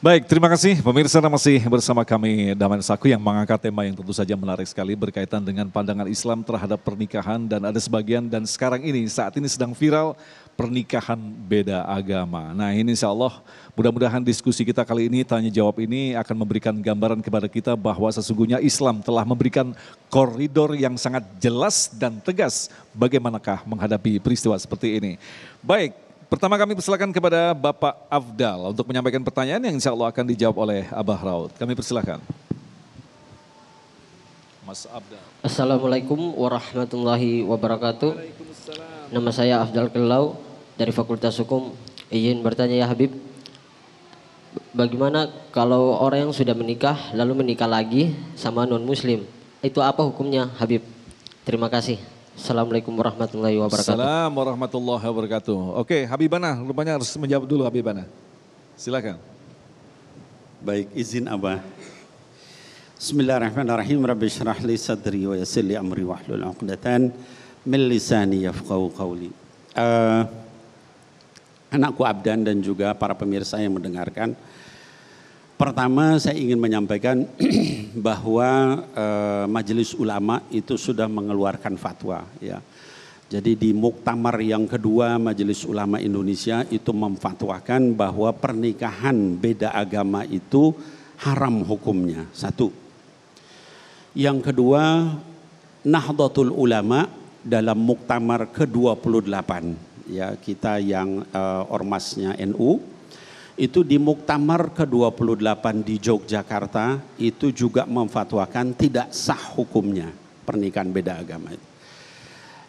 Baik, terima kasih pemirsa, masih bersama kami Daman Saku yang mengangkat tema yang tentu saja menarik sekali berkaitan dengan pandangan Islam terhadap pernikahan, dan ada sebagian dan sekarang ini saat ini sedang viral pernikahan beda agama. Nah, ini insya Allah mudah-mudahan diskusi kita kali ini, tanya jawab ini akan memberikan gambaran kepada kita bahwa sesungguhnya Islam telah memberikan koridor yang sangat jelas dan tegas bagaimanakah menghadapi peristiwa seperti ini. Baik. Pertama kami persilakan kepada Bapak Afdal untuk menyampaikan pertanyaan yang insya Allah akan dijawab oleh Abah Raud. Kami persilakan. Mas Afdal. Assalamualaikum warahmatullahi wabarakatuh. Nama saya Afdal Kelau dari Fakultas Hukum. Izin bertanya ya Habib. Bagaimana kalau orang yang sudah menikah lalu menikah lagi sama non-muslim? Itu apa hukumnya Habib? Terima kasih. Assalamualaikum warahmatullahi wabarakatuh. Assalamualaikum warahmatullahi wabarakatuh. Oke, Habibana, rupanya harus menjawab dulu Habibana. Silakan. Baik, izin Abah. Bismillahirrahmanirrahim. Rabbi syrah li sadri wa yassir li amri wahlul 'uqdatan min lisani yafqahu qawli. Anakku Abdan dan juga para pemirsa yang mendengarkan. Pertama saya ingin menyampaikan bahwa Majelis Ulama itu sudah mengeluarkan fatwa ya. Jadi di muktamar yang kedua Majelis Ulama Indonesia itu memfatwakan bahwa pernikahan beda agama itu haram hukumnya. Satu. Yang kedua, Nahdlatul Ulama dalam muktamar ke-28 ya, kita yang ormasnya NU itu di muktamar ke-28 di Yogyakarta itu juga memfatwakan tidak sah hukumnya pernikahan beda agama itu.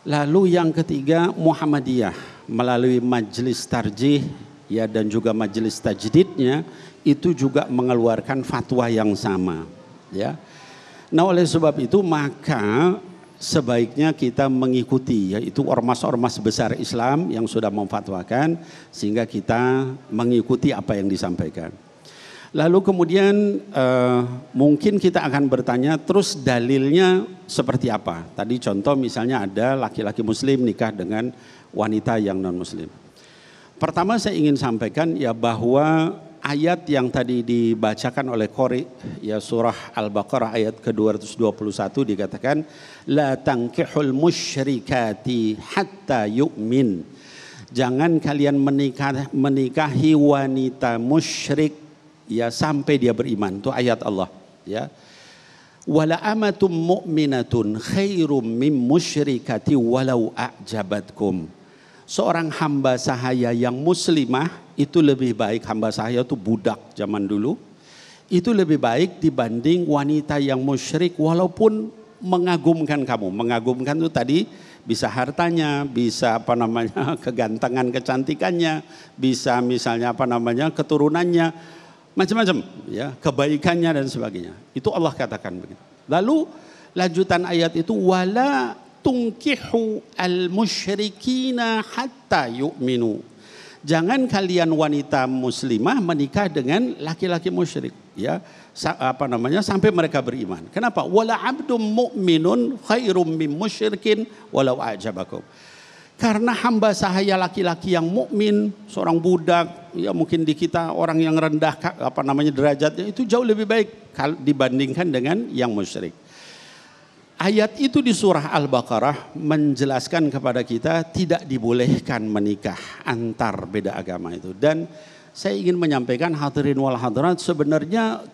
Lalu yang ketiga Muhammadiyah melalui Majelis Tarjih ya dan juga Majelis Tajdidnya itu juga mengeluarkan fatwa yang sama ya. Nah, oleh sebab itu maka sebaiknya kita mengikuti yaitu ormas-ormas besar Islam yang sudah memfatwakan sehingga kita mengikuti apa yang disampaikan. Lalu kemudian mungkin kita akan bertanya terus dalilnya seperti apa. Tadi contoh misalnya ada laki-laki muslim nikah dengan wanita yang non muslim. Pertama saya ingin sampaikan ya bahwa ayat yang tadi dibacakan oleh Qori ya surah Al-Baqarah ayat ke-221 dikatakan la tankihul musyrikati hatta yu'min. Jangan kalian menikahi wanita musyrik ya sampai dia beriman. Itu ayat Allah ya. Wala amatum mu'minatun khairum min musyrikati walau a'jabatkum. Seorang hamba sahaya yang muslimah itu lebih baik, hamba sahaya itu budak zaman dulu, itu lebih baik dibanding wanita yang musyrik walaupun mengagumkan kamu. Mengagumkan itu tadi bisa hartanya, bisa apa namanya kegantengan kecantikannya, bisa misalnya apa namanya keturunannya, macam-macam ya, kebaikannya dan sebagainya. Itu Allah katakan begitu. Lalu lanjutan ayat itu wala tungkihu al-musyrikina hatta yu'minu. Jangan kalian wanita muslimah menikah dengan laki-laki musyrik ya, apa namanya sampai mereka beriman. Kenapa? Wala 'abdum mu'minun khairum min musyrikin walau a'jabakum. Karena hamba sahaya laki-laki yang mukmin, seorang budak ya mungkin di kita orang yang rendah apa namanya derajatnya itu jauh lebih baik dibandingkan dengan yang musyrik. Ayat itu di surah Al-Baqarah menjelaskan kepada kita tidak dibolehkan menikah antar beda agama itu. Dan saya ingin menyampaikan hadirin wal hadirat sebenarnya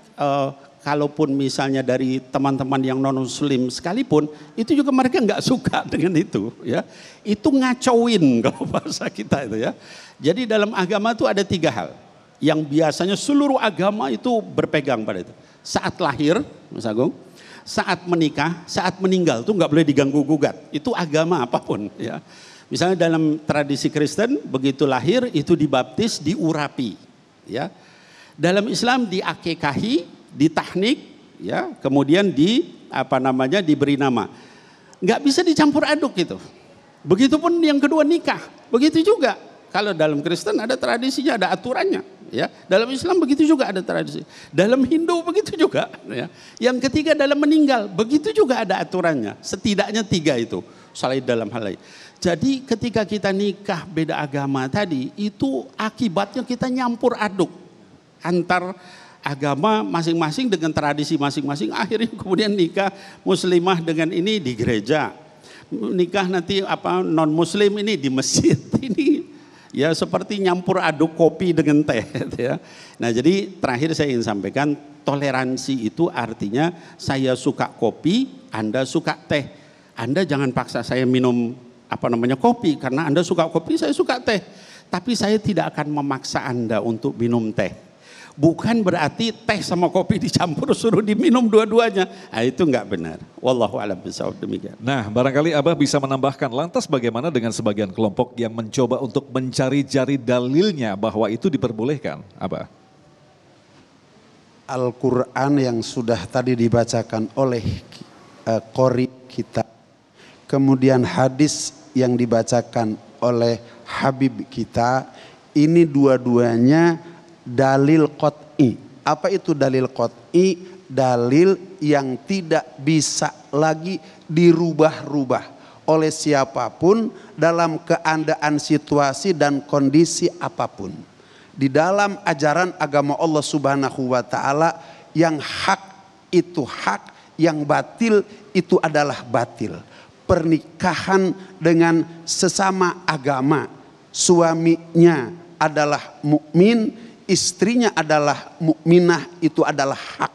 kalaupun misalnya dari teman-teman yang non muslim sekalipun itu juga mereka nggak suka dengan itu ya. Itu ngacauin kalau bahasa kita itu ya. Jadi dalam agama itu ada 3 hal yang biasanya seluruh agama itu berpegang pada itu. Saat lahir, Mas Agung, saat menikah, saat meninggal itu nggak boleh diganggu gugat. Itu agama apapun ya. Misalnya dalam tradisi Kristen begitu lahir itu dibaptis, diurapi ya. Dalam Islam diakekahi, ditahnik ya, kemudian diberi nama. Nggak bisa dicampur aduk gitu. Begitupun yang kedua nikah, begitu juga. Kalau dalam Kristen ada tradisinya, ada aturannya ya. Dalam Islam begitu juga ada tradisi. Dalam Hindu begitu juga ya. Yang ketiga dalam meninggal, begitu juga ada aturannya. Setidaknya 3 itu selain dalam hal lain. Jadi ketika kita nikah beda agama tadi itu akibatnya kita nyampur aduk. antar agama masing-masing dengan tradisi masing-masing. Akhirnya kemudian nikah muslimah dengan ini di gereja, nikah nanti non muslim ini di masjid. Ini ya seperti nyampur aduk kopi dengan teh ya. Nah, jadi terakhir saya ingin sampaikan, toleransi itu artinya saya suka kopi, Anda suka teh. Anda jangan paksa saya minum kopi, karena Anda suka kopi, saya suka teh. Tapi saya tidak akan memaksa Anda untuk minum teh. Bukan berarti teh sama kopi dicampur suruh diminum dua-duanya. Nah, itu enggak benar. Wallahu a'lam bishawab, demikian. Nah, barangkali Abah bisa menambahkan, lantas bagaimana dengan sebagian kelompok yang mencoba untuk mencari-cari dalilnya bahwa itu diperbolehkan, Abah? Al-Quran yang sudah tadi dibacakan oleh qori kita, kemudian hadis yang dibacakan oleh Habib kita, ini dua-duanya dalil qat'i. Apa itu dalil qat'i? Dalil yang tidak bisa lagi dirubah-rubah oleh siapapun dalam keadaan situasi dan kondisi apapun. Di dalam ajaran agama Allah Subhanahu wa taala, yang hak itu hak, yang batil itu adalah batil. Pernikahan dengan sesama agama, suaminya adalah mukmin, istrinya adalah mukminah, itu adalah hak.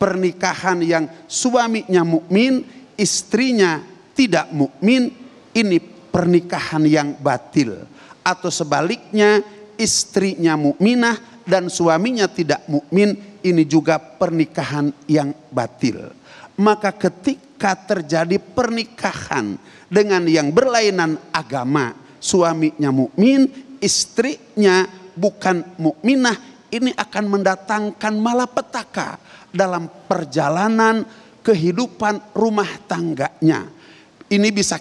Pernikahan yang suaminya mukmin, istrinya tidak mukmin, ini pernikahan yang batil. Atau sebaliknya, istrinya mukminah dan suaminya tidak mukmin, ini juga pernikahan yang batil. Maka ketika terjadi pernikahan dengan yang berlainan agama, suaminya mukmin, istrinya bukan mukminah, ini akan mendatangkan malapetaka dalam perjalanan kehidupan rumah tangganya. Ini bisa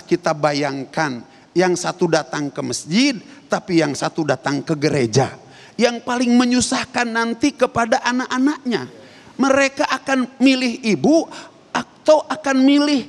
kita bayangkan, yang satu datang ke masjid tapi yang satu datang ke gereja. Yang paling menyusahkan nanti kepada anak-anaknya, mereka akan milih ibu atau akan milih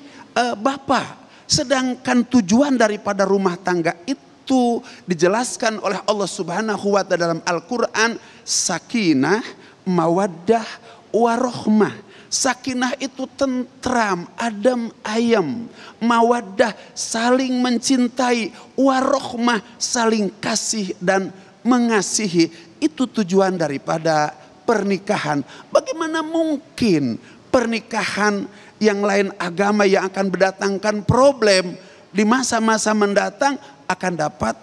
bapak. Sedangkan tujuan daripada rumah tangga itu dijelaskan oleh Allah Subhanahu wa ta'ala dalam Al-Quran, sakinah, mawaddah, warohmah. Sakinah itu tentram, adem ayem. Mawaddah saling mencintai, warohmah saling kasih dan mengasihi. Itu tujuan daripada pernikahan. Bagaimana mungkin pernikahan yang lain agama yang akan mendatangkan problem di masa-masa mendatang akan dapat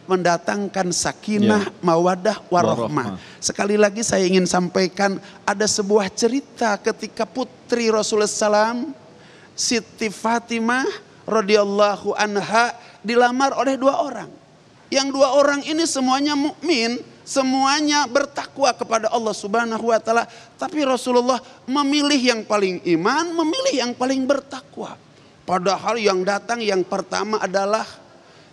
mendatangkan sakinah, mawadah, warohmah. Sekali lagi saya ingin sampaikan, ada sebuah cerita ketika putri Rasulullah SAW, Siti Fatimah radhiyallahu anha, dilamar oleh dua orang. Yang dua orang ini semuanya mukmin, semuanya bertakwa kepada Allah Subhanahu wa taala, tapi Rasulullah memilih yang paling iman, memilih yang paling bertakwa. Padahal yang datang yang pertama adalah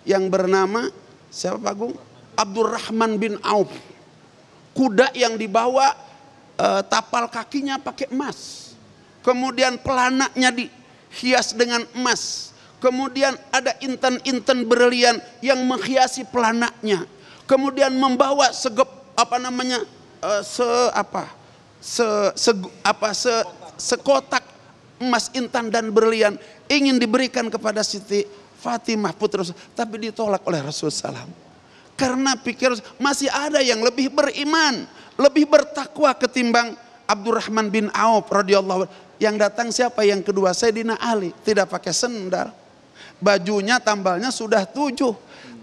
yang bernama siapa Pak Agung? Abdurrahman bin Auf. Kuda yang dibawa tapal kakinya pakai emas. Kemudian pelananya dihias dengan emas. Kemudian ada inten-inten berlian yang menghiasi pelananya. Kemudian membawa sekotak emas, intan dan berlian ingin diberikan kepada Siti Fatimah putri Rasul, tapi ditolak oleh Rasulullah SAW. Karena pikir masih ada yang lebih beriman, lebih bertakwa ketimbang Abdurrahman bin Auf radhiyallahu anhu. Yang datang siapa? Yang kedua Sayyidina Ali, tidak pakai sendal, bajunya tambalnya sudah 7.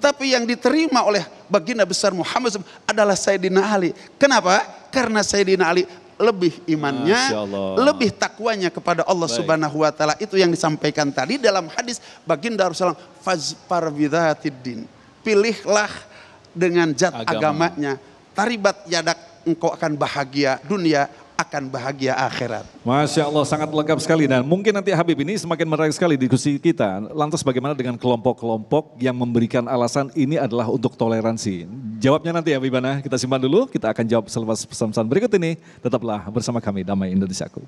Tapi yang diterima oleh baginda besar Muhammad SAW adalah Sayyidina Ali. Kenapa? Karena Sayyidina Ali lebih imannya, lebih takwanya kepada Allah Subhanahu wa taala. Itu yang disampaikan tadi dalam hadis baginda Rasulullah, fazfar bidzatiddin. Pilihlah dengan zat agamanya. Taribat yadak, engkau akan bahagia dunia, akan bahagia akhirat. Masya Allah, sangat lengkap sekali. Dan mungkin nanti Habib ini semakin menarik sekali diskusi kita. Lantas bagaimana dengan kelompok-kelompok yang memberikan alasan ini adalah untuk toleransi? Jawabnya nanti ya Habibana, kita simpan dulu. Kita akan jawab selepas pesan-pesan berikut ini. Tetaplah bersama kami, Damai Indonesiaku.